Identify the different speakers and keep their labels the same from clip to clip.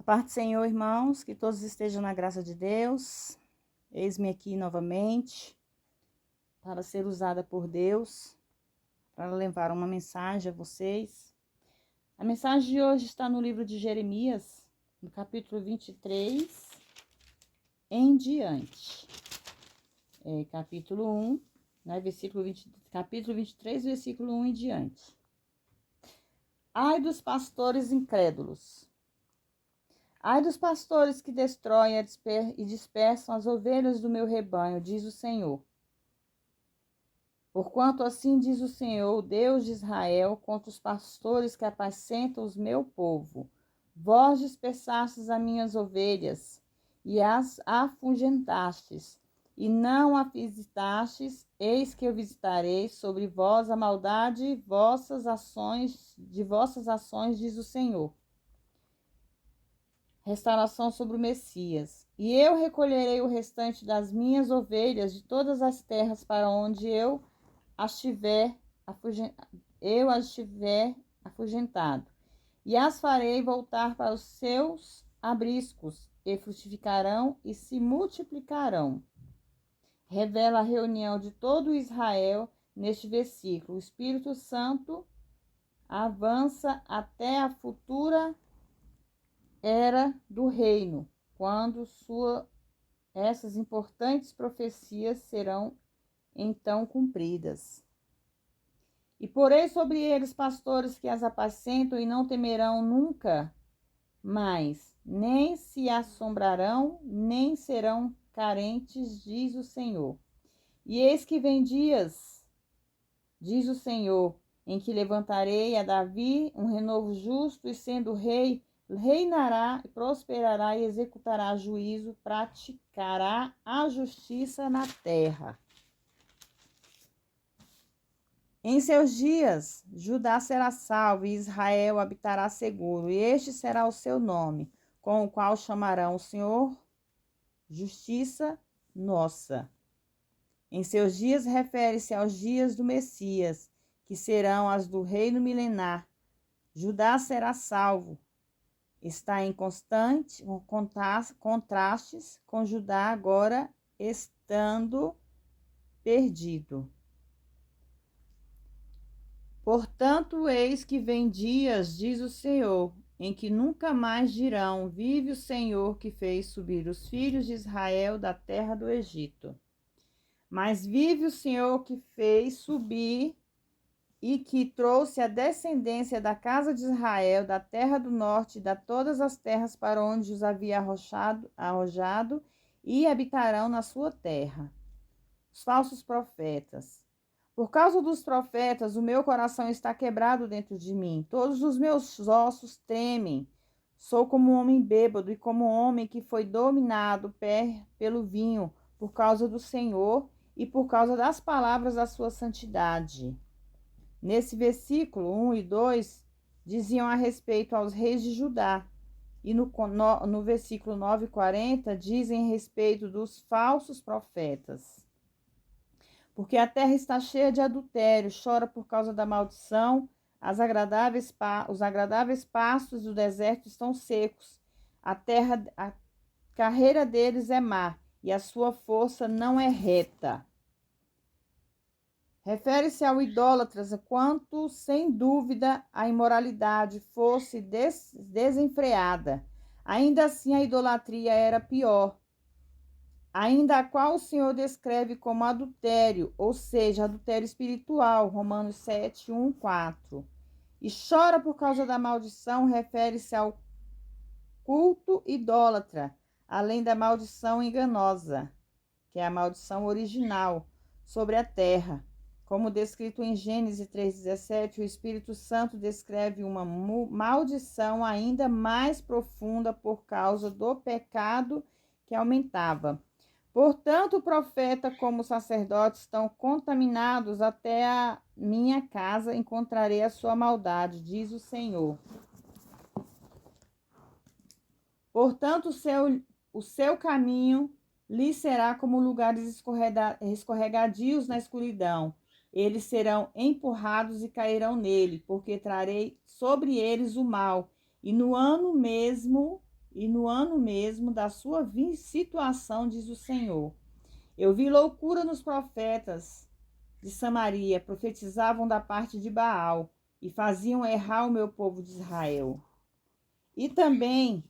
Speaker 1: A paz do Senhor, irmãos, que todos estejam na graça de Deus. Eis-me aqui novamente para ser usada por Deus, para levar uma mensagem a vocês. A mensagem de hoje está no livro de Jeremias, no capítulo 23 em diante. Capítulo 1, né, capítulo 23, versículo 1 em diante. Ai dos pastores incrédulos! Ai dos pastores que destroem e dispersam as ovelhas do meu rebanho, diz o Senhor. Porquanto assim diz o Senhor, o Deus de Israel, contra os pastores que apacentam o meu povo. Vós dispersastes as minhas ovelhas, e as afugentastes, e não a visitastes, eis que eu visitarei sobre vós a maldade de vossas ações, diz o Senhor. Restauração sobre o Messias. E eu recolherei o restante das minhas ovelhas de todas as terras para onde eu as tiver afugentado, e as farei voltar para os seus abriscos, e frutificarão e se multiplicarão. Revela a reunião de todo Israel neste versículo. O Espírito Santo avança até a futura era do reino, quando essas importantes profecias serão então cumpridas. E porei sobre eles pastores que as apacentam e não temerão nunca mais, nem se assombrarão, nem serão carentes, diz o Senhor. E eis que vem dias, diz o Senhor, em que levantarei a Davi um renovo justo, e sendo rei, reinará, prosperará e executará juízo, praticará a justiça na terra. Em seus dias, Judá será salvo e Israel habitará seguro, e este será o seu nome, com o qual chamarão o Senhor, justiça nossa. Em seus dias refere-se aos dias do Messias, que serão as do reino milenar. Judá será salvo. Está em contrastes com Judá agora estando perdido. Portanto, eis que vem dias, diz o Senhor, em que nunca mais dirão: vive o Senhor que fez subir os filhos de Israel da terra do Egito. Mas vive o Senhor que fez subir e que trouxe a descendência da casa de Israel, da terra do norte, de todas as terras para onde os havia arrojado, e habitarão na sua terra. Os falsos profetas. Por causa dos profetas, o meu coração está quebrado dentro de mim. Todos os meus ossos tremem. Sou como um homem bêbado e como um homem que foi dominado pelo vinho, por causa do Senhor e por causa das palavras da sua santidade. Nesse versículo 1 e 2, diziam a respeito aos reis de Judá. E no versículo 9 e 40, dizem a respeito dos falsos profetas. Porque a terra está cheia de adultério, chora por causa da maldição, os agradáveis pastos do deserto estão secos, a carreira deles é má, e a sua força não é reta. Refere-se ao idólatras, quanto, sem dúvida, a imoralidade fosse desenfreada. Ainda assim, a idolatria era pior, ainda a qual o Senhor descreve como adultério, ou seja, adultério espiritual, Romanos 7, 1, 4. E chora por causa da maldição, refere-se ao culto idólatra, além da maldição enganosa, que é a maldição original, sobre a terra. Como descrito em Gênesis 3,17, o Espírito Santo descreve uma maldição ainda mais profunda por causa do pecado que aumentava. Portanto, o profeta como o sacerdote estão contaminados, até a minha casa encontrarei a sua maldade, diz o Senhor. Portanto, o seu caminho lhe será como lugares escorregadios na escuridão. Eles serão empurrados e cairão nele, porque trarei sobre eles o mal, e no ano mesmo e no ano mesmo da sua situação, diz o Senhor. Eu vi loucura nos profetas de Samaria, profetizavam da parte de Baal e faziam errar o meu povo de Israel. E também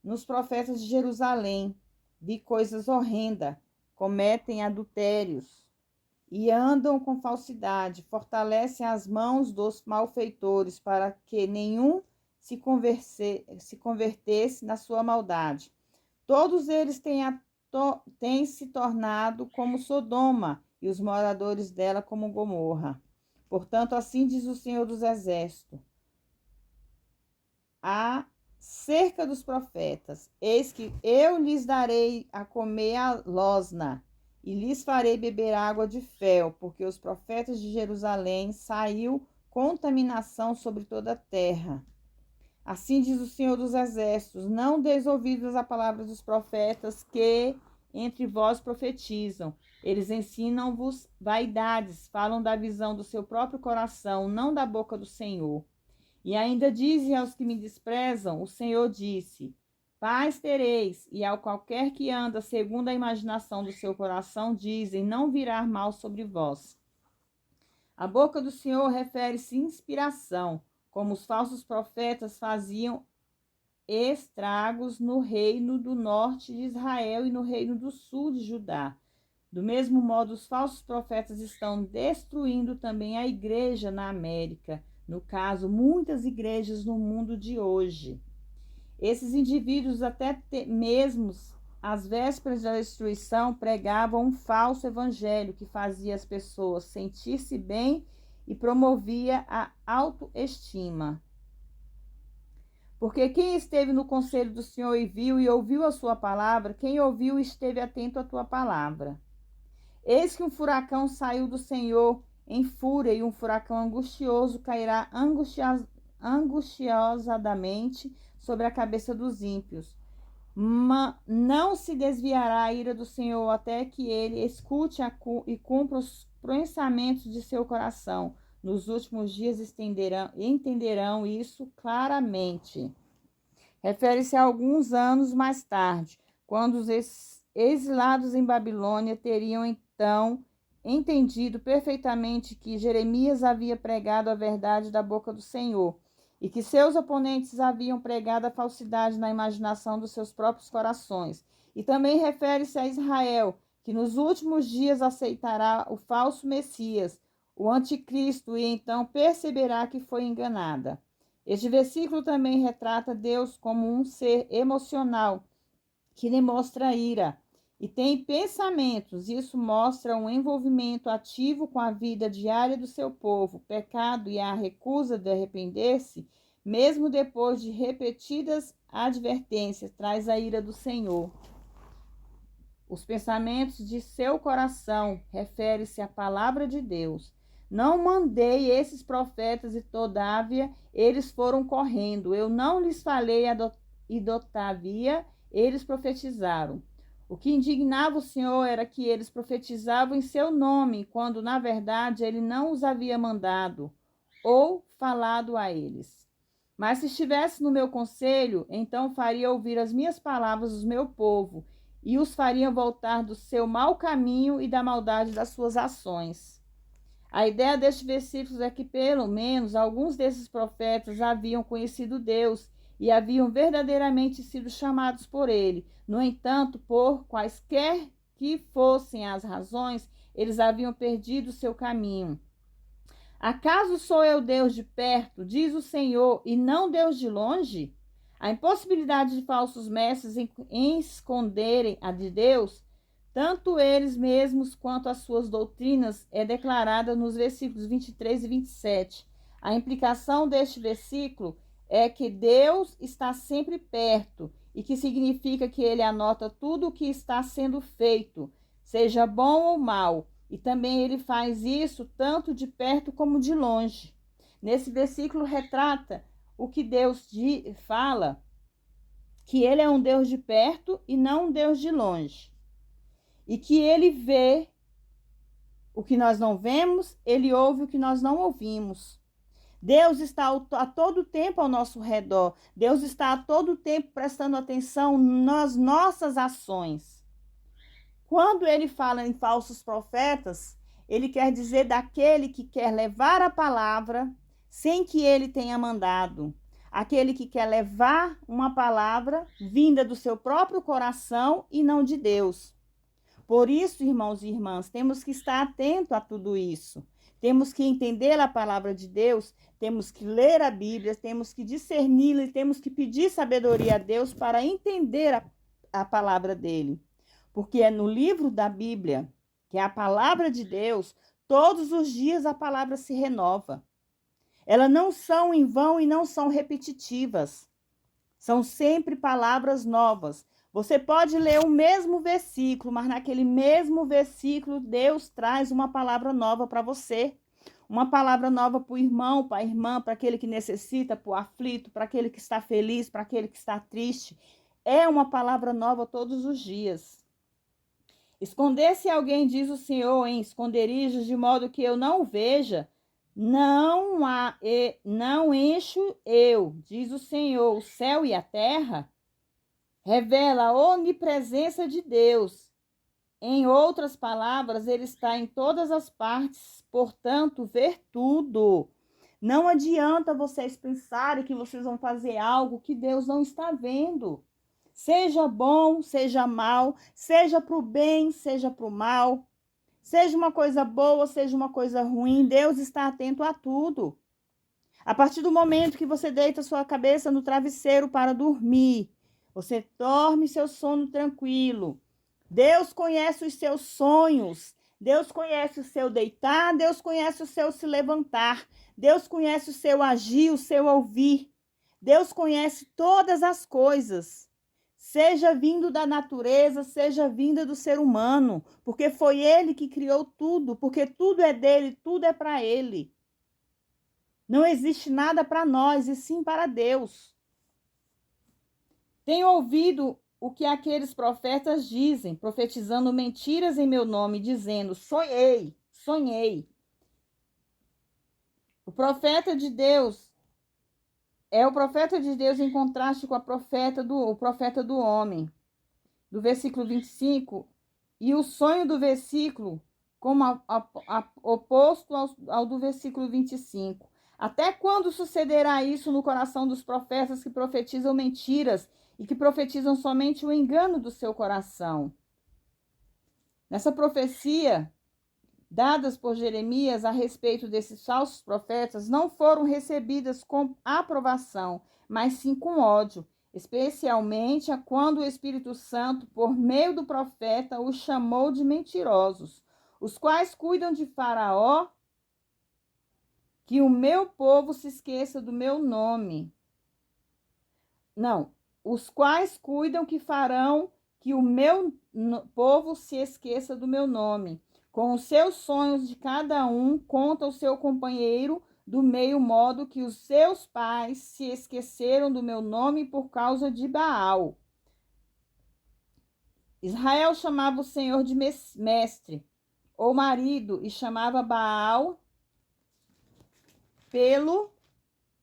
Speaker 1: nos profetas de Jerusalém vi coisas horrendas, cometem adultérios e andam com falsidade, fortalecem as mãos dos malfeitores para que nenhum se convertesse na sua maldade. Todos eles têm se tornado como Sodoma e os moradores dela como Gomorra. Portanto, assim diz o Senhor dos Exércitos: acerca dos profetas, eis que eu lhes darei a comer a losna e lhes farei beber água de fel, porque os profetas de Jerusalém saiu contaminação sobre toda a terra. Assim diz o Senhor dos Exércitos: não deis ouvidos à palavra dos profetas que entre vós profetizam. Eles ensinam-vos vaidades, falam da visão do seu próprio coração, não da boca do Senhor. E ainda dizem aos que me desprezam: o Senhor disse: paz tereis, e ao qualquer que anda segundo a imaginação do seu coração, dizem: não virá mal sobre vós. A boca do Senhor refere-se inspiração, como os falsos profetas faziam estragos no reino do norte de Israel e no reino do sul de Judá. Do mesmo modo, os falsos profetas estão destruindo também a igreja na América, no caso, muitas igrejas no mundo de hoje. Esses indivíduos, até mesmo às vésperas da destruição, pregavam um falso evangelho que fazia as pessoas sentir-se bem e promovia a autoestima. Porque quem esteve no conselho do Senhor e viu e ouviu a sua palavra, quem ouviu esteve atento à tua palavra. Eis que um furacão saiu do Senhor em fúria, e um furacão angustioso cairá angustiosamente sobre a cabeça dos ímpios. Não se desviará a ira do Senhor até que ele escute e cumpra os pensamentos de seu coração. Nos últimos dias entenderão isso claramente. Refere-se a alguns anos mais tarde, quando os exilados em Babilônia teriam então entendido perfeitamente que Jeremias havia pregado a verdade da boca do Senhor e que seus oponentes haviam pregado a falsidade na imaginação dos seus próprios corações. E também refere-se a Israel, que nos últimos dias aceitará o falso Messias, o anticristo, e então perceberá que foi enganada. Este versículo também retrata Deus como um ser emocional, que demonstra ira e tem pensamentos. Isso mostra um envolvimento ativo com a vida diária do seu povo. Pecado e a recusa de arrepender-se, mesmo depois de repetidas advertências, traz a ira do Senhor. Os pensamentos de seu coração refere-se à palavra de Deus. Não mandei esses profetas e todavia eles foram correndo. Eu não lhes falei e todavia eles profetizaram. O que indignava o Senhor era que eles profetizavam em seu nome, quando na verdade ele não os havia mandado ou falado a eles. Mas se estivesse no meu conselho, então faria ouvir as minhas palavras do meu povo e os faria voltar do seu mau caminho e da maldade das suas ações. A ideia deste versículo é que, pelo menos, alguns desses profetas haviam conhecido Deus e haviam verdadeiramente sido chamados por ele. No entanto, por quaisquer que fossem as razões, eles haviam perdido o seu caminho. Acaso sou eu Deus de perto, diz o Senhor, e não Deus de longe? A impossibilidade de falsos mestres em esconderem a de Deus, tanto eles mesmos quanto as suas doutrinas, é declarada nos versículos 23 e 27. A implicação deste versículo é que Deus está sempre perto, e que significa que ele anota tudo o que está sendo feito, seja bom ou mal, e também ele faz isso tanto de perto como de longe. Nesse versículo retrata o que Deus fala, que ele é um Deus de perto e não um Deus de longe. E que ele vê o que nós não vemos, ele ouve o que nós não ouvimos. Deus está a todo tempo ao nosso redor. Deus está a todo tempo prestando atenção nas nossas ações. Quando ele fala em falsos profetas, ele quer dizer daquele que quer levar a palavra sem que ele tenha mandado. Aquele que quer levar uma palavra vinda do seu próprio coração e não de Deus. Por isso, irmãos e irmãs, temos que estar atento a tudo isso. Temos que entender a palavra de Deus, temos que ler a Bíblia, temos que discerni-la e temos que pedir sabedoria a Deus para entender a palavra dele. Porque é no livro da Bíblia, que é a palavra de Deus, todos os dias a palavra se renova. Elas não são em vão e não são repetitivas. São sempre palavras novas. Você pode ler o mesmo versículo, mas naquele mesmo versículo Deus traz uma palavra nova para você. Uma palavra nova para o irmão, para a irmã, para aquele que necessita, para o aflito, para aquele que está feliz, para aquele que está triste. É uma palavra nova todos os dias. Esconder-se alguém, diz o Senhor, em esconderijos, de modo que eu não veja, não encho eu, diz o Senhor, o céu e a terra. Revela a onipresença de Deus. Em outras palavras, ele está em todas as partes, portanto, ver tudo. Não adianta vocês pensarem que vocês vão fazer algo que Deus não está vendo. Seja bom, seja mal, seja para o bem, seja para o mal, seja uma coisa boa, seja uma coisa ruim, Deus está atento a tudo. A partir do momento que você deita sua cabeça no travesseiro para dormir, você dorme seu sono tranquilo. Deus conhece os seus sonhos, Deus conhece o seu deitar, Deus conhece o seu se levantar, Deus conhece o seu agir, o seu ouvir. Deus conhece todas as coisas. Seja vindo da natureza, seja vinda do ser humano, porque foi ele que criou tudo, porque tudo é dele, tudo é para ele. Não existe nada para nós, e sim para Deus. Tenho ouvido o que aqueles profetas dizem, profetizando mentiras em meu nome, dizendo, sonhei, sonhei. O profeta de Deus é o profeta de Deus em contraste com o profeta do homem. Do versículo 25, e o sonho do versículo como oposto ao do versículo 25. Até quando sucederá isso no coração dos profetas que profetizam mentiras e que profetizam somente o engano do seu coração? Nessa profecia, dadas por Jeremias a respeito desses falsos profetas, não foram recebidas com aprovação, mas sim com ódio, especialmente quando o Espírito Santo, por meio do profeta, os chamou de mentirosos, os quais cuidam de Faraó, que o meu povo se esqueça do meu nome. Não, os quais cuidam que farão que o meu povo se esqueça do meu nome. Com os seus sonhos de cada um, conta o seu companheiro, do meio modo que os seus pais se esqueceram do meu nome por causa de Baal. Israel chamava o Senhor de mestre, ou marido, e chamava Baal pelo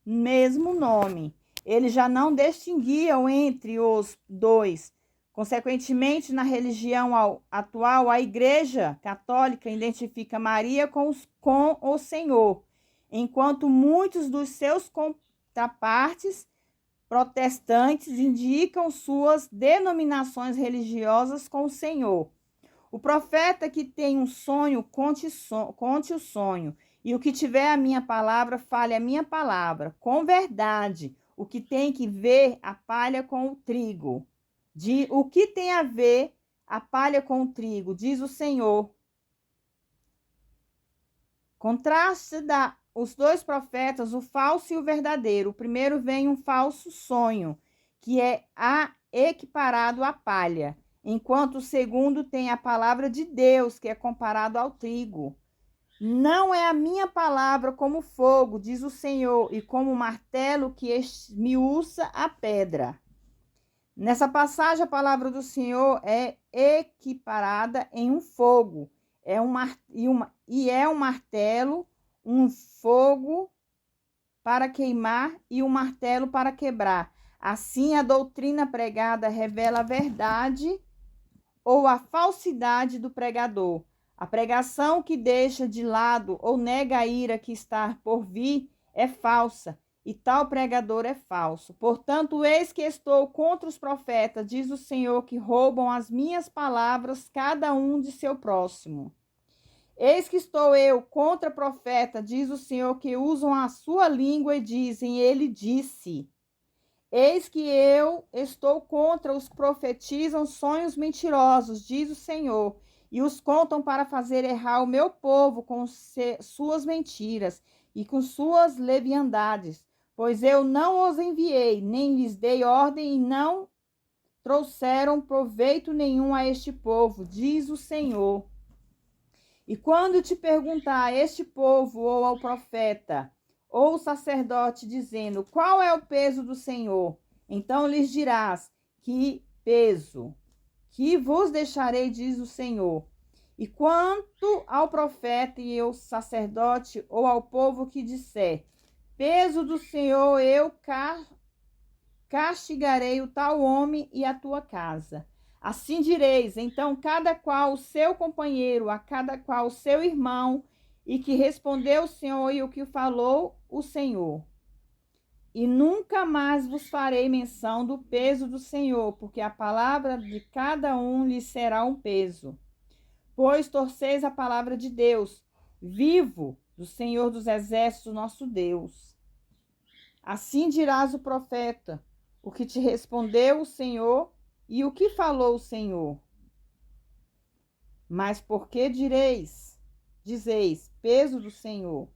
Speaker 1: mesmo nome. Eles já não distinguiam entre os dois. Consequentemente, na religião atual, a Igreja Católica identifica Maria com o Senhor, enquanto muitos dos seus contrapartes protestantes indicam suas denominações religiosas com o Senhor. O profeta que tem um sonho, conte o sonho, e o que tiver a minha palavra, fale a minha palavra, com verdade. O que tem que ver a palha com o trigo. O que tem a ver a palha com o trigo, diz o Senhor. Contraste os dois profetas, o falso e o verdadeiro. O primeiro vem um falso sonho, que é equiparado à palha, enquanto o segundo tem a palavra de Deus, que é comparado ao trigo. Não é a minha palavra como fogo, diz o Senhor, e como martelo que esmiuça a pedra. Nessa passagem, a palavra do Senhor é equiparada em um fogo. É um martelo, um fogo para queimar e um martelo para quebrar. Assim, a doutrina pregada revela a verdade ou a falsidade do pregador. A pregação que deixa de lado ou nega a ira que está por vir é falsa, e tal pregador é falso. Portanto, eis que estou contra os profetas, diz o Senhor, que roubam as minhas palavras, cada um de seu próximo. Eis que estou eu contra profeta, diz o Senhor, que usam a sua língua e dizem, ele disse. Eis que eu estou contra os que profetizam sonhos mentirosos, diz o Senhor, e os contam para fazer errar o meu povo com suas mentiras e com suas leviandades. Pois eu não os enviei, nem lhes dei ordem, e não trouxeram proveito nenhum a este povo, diz o Senhor. E quando te perguntar a este povo, ou ao profeta, ou o sacerdote, dizendo, qual é o peso do Senhor? Então lhes dirás, que peso, que vos deixarei, diz o Senhor. E quanto ao profeta e ao sacerdote, ou ao povo que disser, peso do Senhor, eu castigarei o tal homem e a tua casa. Assim direis, então, cada qual o seu companheiro, a cada qual o seu irmão, e que respondeu o Senhor e o que falou o Senhor. E nunca mais vos farei menção do peso do Senhor, porque a palavra de cada um lhe será um peso. Pois torceis a palavra de Deus, vivo do Senhor dos Exércitos, nosso Deus. Assim dirás o profeta, o que te respondeu o Senhor e o que falou o Senhor. Mas por que dizeis, peso do Senhor?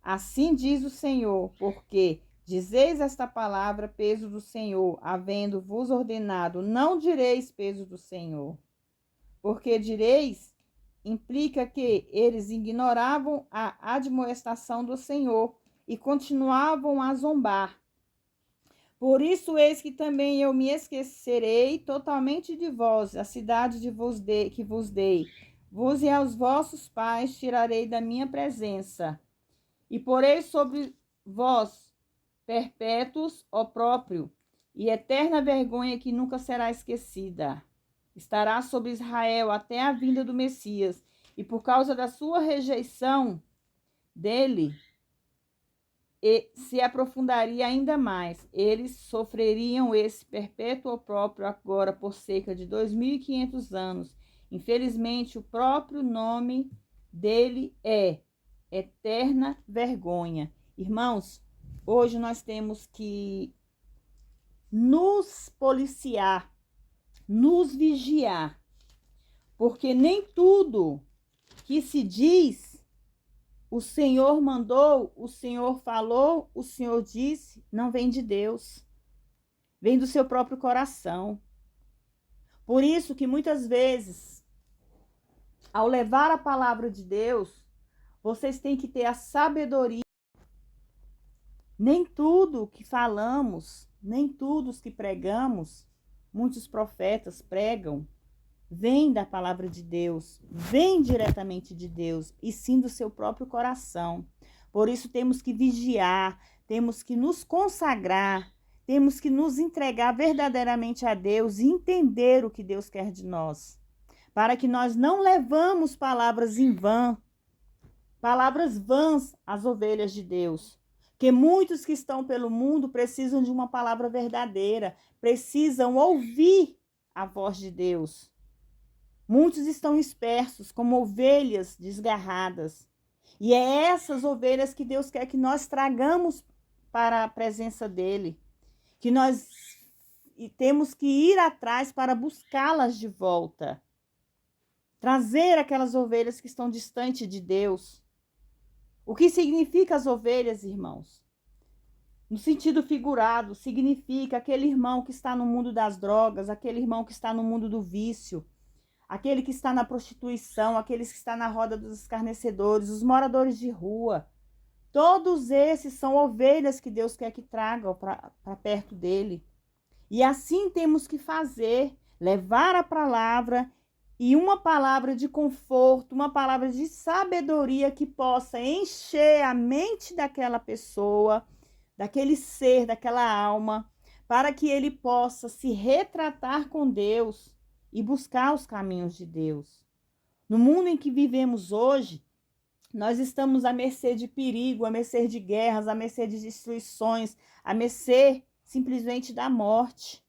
Speaker 1: Assim diz o Senhor, porque dizeis esta palavra, peso do Senhor, havendo-vos ordenado, não direis peso do Senhor. Porque direis, implica que eles ignoravam a admoestação do Senhor e continuavam a zombar. Por isso, eis que também eu me esquecerei totalmente de vós, a cidade que vos dei. Vos e aos vossos pais tirarei da minha presença. E porei sobre vós perpétuos opróprio e eterna vergonha que nunca será esquecida. Estará sobre Israel até a vinda do Messias. E por causa da sua rejeição dele, e se aprofundaria ainda mais. Eles sofreriam esse perpétuo opróbrio agora por cerca de 2.500 anos. Infelizmente, o próprio nome dele é eterna vergonha. Irmãos, hoje nós temos que nos policiar, nos vigiar, porque nem tudo que se diz o Senhor mandou, o Senhor falou, o Senhor disse, não vem de Deus. Vem do seu próprio coração. Por isso que muitas vezes, ao levar a palavra de Deus, vocês têm que ter a sabedoria. Nem tudo que falamos, nem tudo que pregamos, muitos profetas pregam, vem da palavra de Deus, vem diretamente de Deus, e sim do seu próprio coração. Por isso temos que vigiar, temos que nos consagrar, temos que nos entregar verdadeiramente a Deus e entender o que Deus quer de nós, para que nós não levamos palavras em vão, palavras vãs às ovelhas de Deus. Porque muitos que estão pelo mundo precisam de uma palavra verdadeira, precisam ouvir a voz de Deus. Muitos estão dispersos como ovelhas desgarradas. E é essas ovelhas que Deus quer que nós tragamos para a presença dele. Que nós temos que ir atrás para buscá-las de volta. Trazer aquelas ovelhas que estão distantes de Deus. O que significa as ovelhas, irmãos? No sentido figurado, significa aquele irmão que está no mundo das drogas, aquele irmão que está no mundo do vício, aquele que está na prostituição, aqueles que estão na roda dos escarnecedores, os moradores de rua. Todos esses são ovelhas que Deus quer que tragam para perto dele. E assim temos que fazer, levar a palavra, e uma palavra de conforto, uma palavra de sabedoria que possa encher a mente daquela pessoa, daquele ser, daquela alma, para que ele possa se retratar com Deus e buscar os caminhos de Deus. No mundo em que vivemos hoje, nós estamos à mercê de perigo, à mercê de guerras, à mercê de destruições, à mercê simplesmente da morte.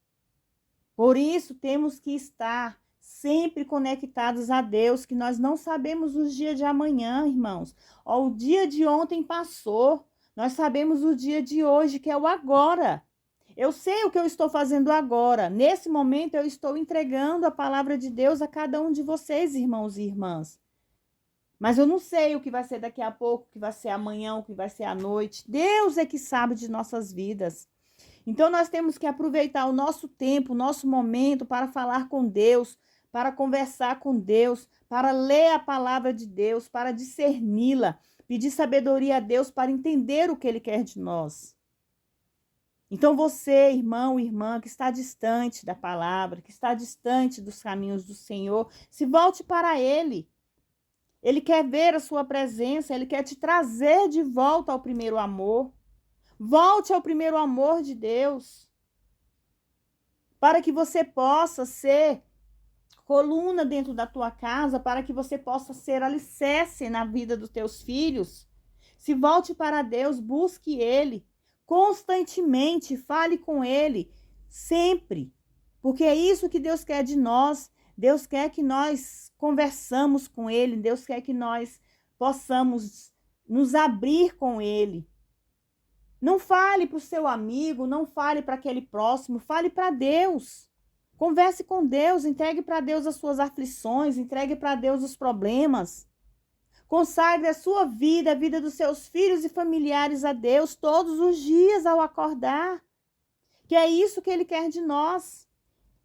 Speaker 1: Por isso, temos que estar sempre conectados a Deus, que nós não sabemos o dia de amanhã, irmãos. Ó, o dia de ontem passou, nós sabemos o dia de hoje, que é o agora. Eu sei o que eu estou fazendo agora. Nesse momento, eu estou entregando a palavra de Deus a cada um de vocês, irmãos e irmãs. Mas eu não sei o que vai ser daqui a pouco, o que vai ser amanhã, o que vai ser à noite. Deus é que sabe de nossas vidas. Então, nós temos que aproveitar o nosso tempo, o nosso momento para falar com Deus, para conversar com Deus, para ler a palavra de Deus, para discerni-la, pedir sabedoria a Deus para entender o que Ele quer de nós. Então, você, irmão, irmã, que está distante da palavra, que está distante dos caminhos do Senhor, se volte para Ele. Ele quer ver a sua presença, Ele quer te trazer de volta ao primeiro amor. Volte ao primeiro amor de Deus, para que você possa ser coluna dentro da tua casa, para que você possa ser alicerce na vida dos teus filhos. Se volte para Deus, busque Ele constantemente, fale com Ele sempre, porque é isso que Deus quer de nós. Deus quer que nós conversamos com Ele, Deus quer que nós possamos nos abrir com Ele. Não fale para o seu amigo, não fale para aquele próximo, fale para Deus. Converse com Deus, entregue para Deus as suas aflições, entregue para Deus os problemas. Consagre a sua vida, a vida dos seus filhos e familiares a Deus todos os dias ao acordar. Que é isso que Ele quer de nós.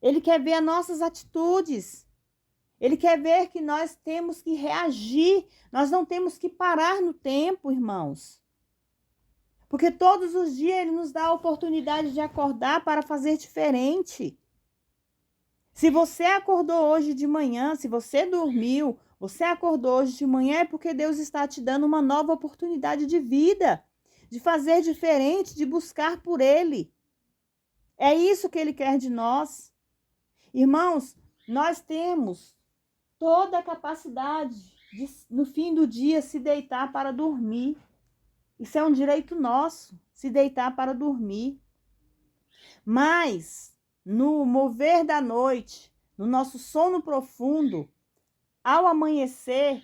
Speaker 1: Ele quer ver as nossas atitudes. Ele quer ver que nós temos que reagir. Nós não temos que parar no tempo, irmãos. Porque todos os dias Ele nos dá a oportunidade de acordar para fazer diferente. Se você acordou hoje de manhã, se você dormiu, você acordou hoje de manhã, é porque Deus está te dando uma nova oportunidade de vida, de fazer diferente, de buscar por Ele. É isso que Ele quer de nós. Irmãos, nós temos toda a capacidade de, no fim do dia, se deitar para dormir. Isso é um direito nosso, se deitar para dormir. Mas, no mover da noite, no nosso sono profundo, ao amanhecer,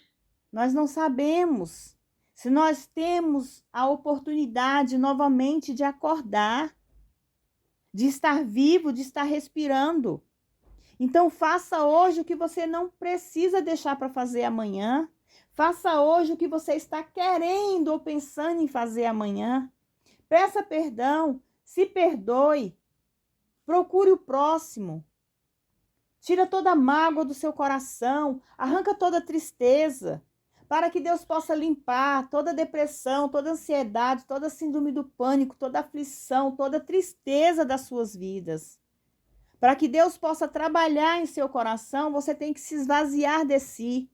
Speaker 1: nós não sabemos se nós temos a oportunidade novamente de acordar, de estar vivo, de estar respirando. Então, faça hoje o que você não precisa deixar para fazer amanhã. Faça hoje o que você está querendo ou pensando em fazer amanhã. Peça perdão, se perdoe. Procure o próximo. Tira toda a mágoa do seu coração. Arranca toda a tristeza. Para que Deus possa limpar toda a depressão, toda a ansiedade, toda a síndrome do pânico, toda a aflição, toda a tristeza das suas vidas. Para que Deus possa trabalhar em seu coração, você tem que se esvaziar de si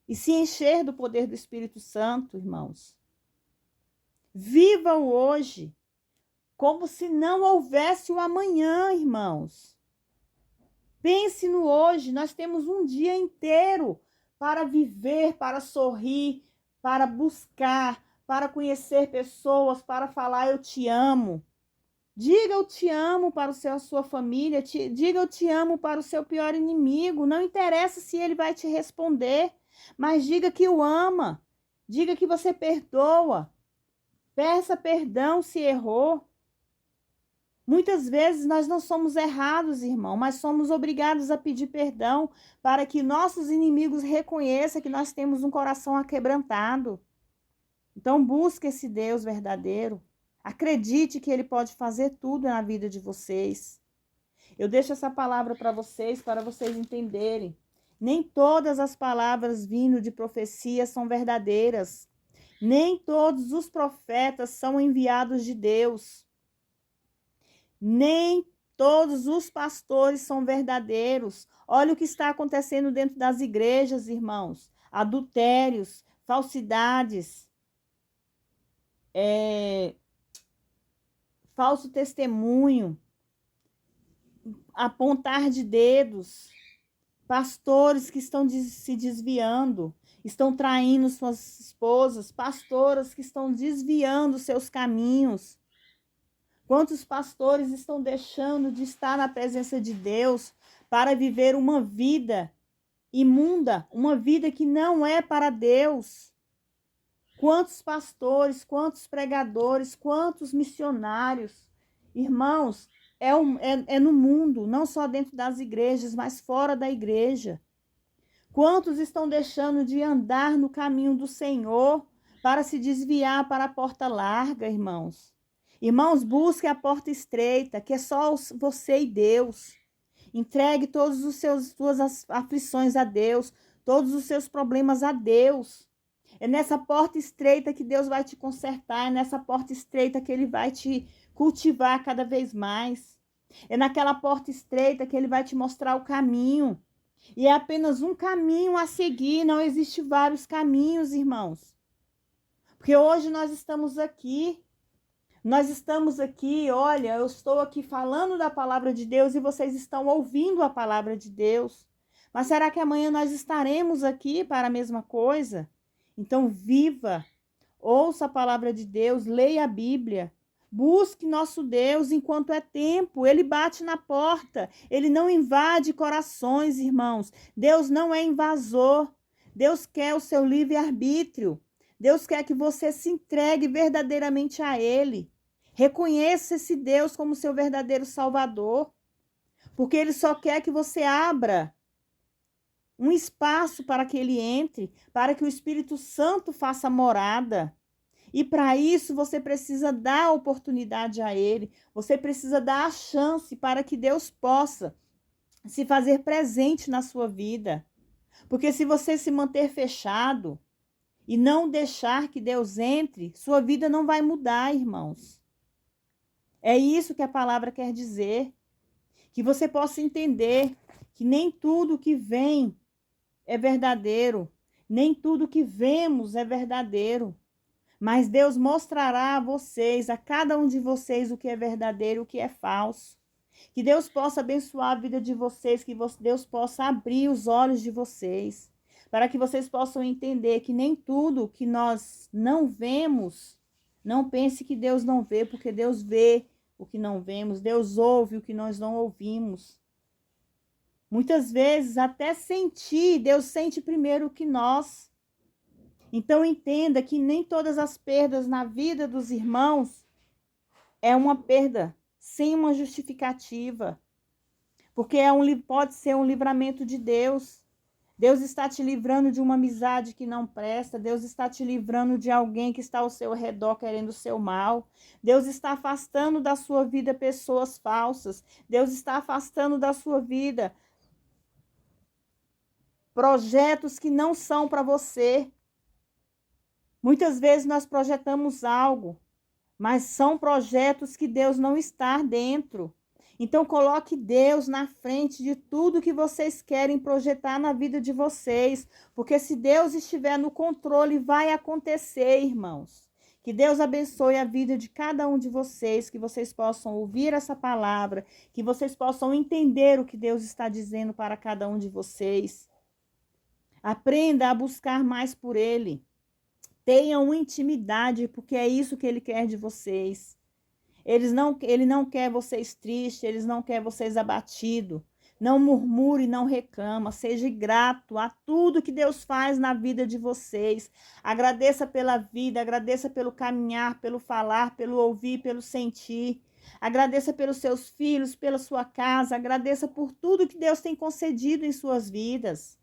Speaker 1: e se encher do poder do Espírito Santo, irmãos. Viva o hoje como se não houvesse o amanhã, irmãos. Pense no hoje, nós temos um dia inteiro para viver, para sorrir, para buscar, para conhecer pessoas, para falar eu te amo. Diga eu te amo para a sua família, diga eu te amo para o seu pior inimigo. Não interessa se ele vai te responder, mas diga que o ama. Diga que você perdoa. Peça perdão se errou. Muitas vezes nós não somos errados, irmão, mas somos obrigados a pedir perdão para que nossos inimigos reconheçam que nós temos um coração aquebrantado. Então busque esse Deus verdadeiro. Acredite que Ele pode fazer tudo na vida de vocês. Eu deixo essa palavra para vocês entenderem. Nem todas as palavras vindo de profecia são verdadeiras. Nem todos os profetas são enviados de Deus. Nem todos os pastores são verdadeiros. Olha o que está acontecendo dentro das igrejas, irmãos. Adultérios, falsidades, falso testemunho, apontar de dedos, pastores que estão se desviando, estão traindo suas esposas, pastoras que estão desviando seus caminhos. Quantos pastores estão deixando de estar na presença de Deus para viver uma vida imunda, uma vida que não é para Deus? Quantos pastores, quantos pregadores, quantos missionários, irmãos, é no mundo, não só dentro das igrejas, mas fora da igreja. Quantos estão deixando de andar no caminho do Senhor para se desviar para a porta larga, irmãos? Irmãos, busque a porta estreita, que é só você e Deus. Entregue todas as suas aflições a Deus, todos os seus problemas a Deus. É nessa porta estreita que Deus vai te consertar, é nessa porta estreita que Ele vai te cultivar cada vez mais. É naquela porta estreita que Ele vai te mostrar o caminho. E é apenas um caminho a seguir, não existe vários caminhos, irmãos. Porque hoje nós estamos aqui, olha, eu estou aqui falando da palavra de Deus e vocês estão ouvindo a palavra de Deus. Mas será que amanhã nós estaremos aqui para a mesma coisa? Então viva, ouça a palavra de Deus, leia a Bíblia. Busque nosso Deus enquanto é tempo. Ele bate na porta. Ele não invade corações, irmãos. Deus não é invasor. Deus quer o seu livre-arbítrio. Deus quer que você se entregue verdadeiramente a Ele. Reconheça esse Deus como seu verdadeiro Salvador. Porque Ele só quer que você abra um espaço para que Ele entre, para que o Espírito Santo faça morada. E para isso você precisa dar oportunidade a Ele, você precisa dar a chance para que Deus possa se fazer presente na sua vida. Porque se você se manter fechado e não deixar que Deus entre, sua vida não vai mudar, irmãos. É isso que a palavra quer dizer. Que você possa entender que nem tudo que vem é verdadeiro, nem tudo que vemos é verdadeiro. Mas Deus mostrará a vocês, a cada um de vocês, o que é verdadeiro e o que é falso. Que Deus possa abençoar a vida de vocês, que Deus possa abrir os olhos de vocês, para que vocês possam entender que nem tudo que nós não vemos, não pense que Deus não vê, porque Deus vê o que não vemos, Deus ouve o que nós não ouvimos. Muitas vezes, até sentir, Deus sente primeiro que nós. Então entenda que nem todas as perdas na vida dos irmãos é uma perda sem uma justificativa. Porque pode ser um livramento de Deus. Deus está te livrando de uma amizade que não presta. Deus está te livrando de alguém que está ao seu redor querendo o seu mal. Deus está afastando da sua vida pessoas falsas. Deus está afastando da sua vida projetos que não são para você. Muitas vezes nós projetamos algo, mas são projetos que Deus não está dentro. Então coloque Deus na frente de tudo que vocês querem projetar na vida de vocês, porque se Deus estiver no controle, vai acontecer, irmãos. Que Deus abençoe a vida de cada um de vocês, que vocês possam ouvir essa palavra, que vocês possam entender o que Deus está dizendo para cada um de vocês. Aprenda a buscar mais por Ele. Tenham intimidade, porque é isso que Ele quer de vocês. Ele não quer vocês tristes, Ele não quer vocês abatidos. Não murmure, não reclama. Seja grato a tudo que Deus faz na vida de vocês. Agradeça pela vida, agradeça pelo caminhar, pelo falar, pelo ouvir, pelo sentir. Agradeça pelos seus filhos, pela sua casa. Agradeça por tudo que Deus tem concedido em suas vidas.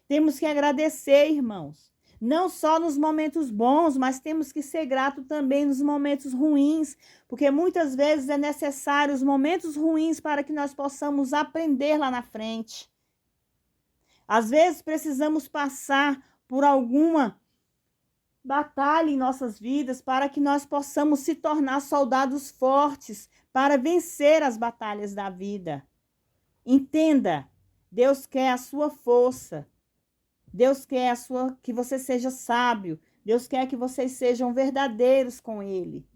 Speaker 1: Temos que agradecer, irmãos. Não só nos momentos bons, mas temos que ser gratos também nos momentos ruins, porque muitas vezes é necessário os momentos ruins para que nós possamos aprender lá na frente. Às vezes precisamos passar por alguma batalha em nossas vidas para que nós possamos se tornar soldados fortes para vencer as batalhas da vida. Entenda, Deus quer a sua força. Deus quer que você seja sábio. Deus quer que vocês sejam verdadeiros com Ele.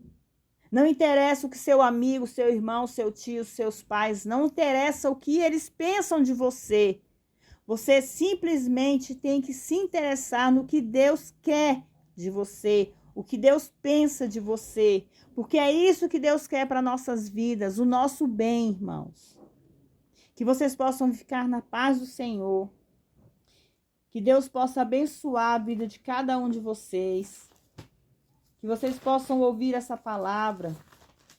Speaker 1: Não interessa o que seu amigo, seu irmão, seu tio, seus pais, não interessa o que eles pensam de você. Você simplesmente tem que se interessar no que Deus quer de você, o que Deus pensa de você, porque é isso que Deus quer para nossas vidas, o nosso bem, irmãos. Que vocês possam ficar na paz do Senhor, que Deus possa abençoar a vida de cada um de vocês, que vocês possam ouvir essa palavra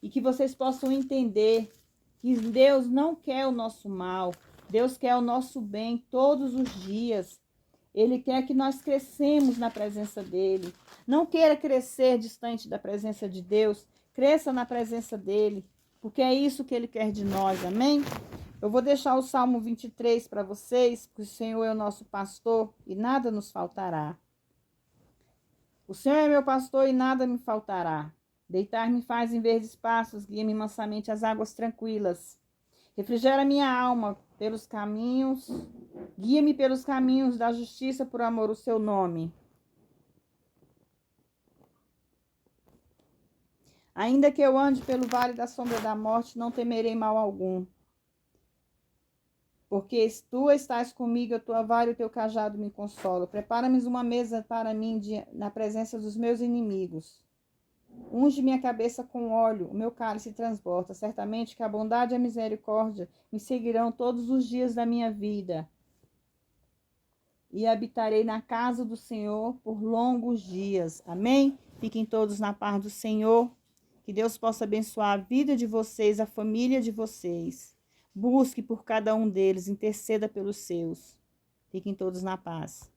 Speaker 1: e que vocês possam entender que Deus não quer o nosso mal, Deus quer o nosso bem todos os dias. Ele quer que nós crescemos na presença dele. Não queira crescer distante da presença de Deus, cresça na presença dele, porque é isso que ele quer de nós, amém? Eu vou deixar o Salmo 23 para vocês, porque o Senhor é o nosso pastor e nada nos faltará. O Senhor é meu pastor e nada me faltará. Deitar-me faz em verdes pastos, guia-me mansamente às águas tranquilas. Refrigera minha alma pelos caminhos, guia-me pelos caminhos da justiça por amor ao seu nome. Ainda que eu ande pelo vale da sombra da morte, não temerei mal algum. Porque tu estás comigo, a tua vara e o teu cajado me consolam. Prepara-me uma mesa para mim na presença dos meus inimigos. Unge minha cabeça com óleo, o meu cálice transborda. Certamente que a bondade e a misericórdia me seguirão todos os dias da minha vida. E habitarei na casa do Senhor por longos dias. Amém? Fiquem todos na paz do Senhor. Que Deus possa abençoar a vida de vocês, a família de vocês. Busque por cada um deles, interceda pelos seus. Fiquem todos na paz.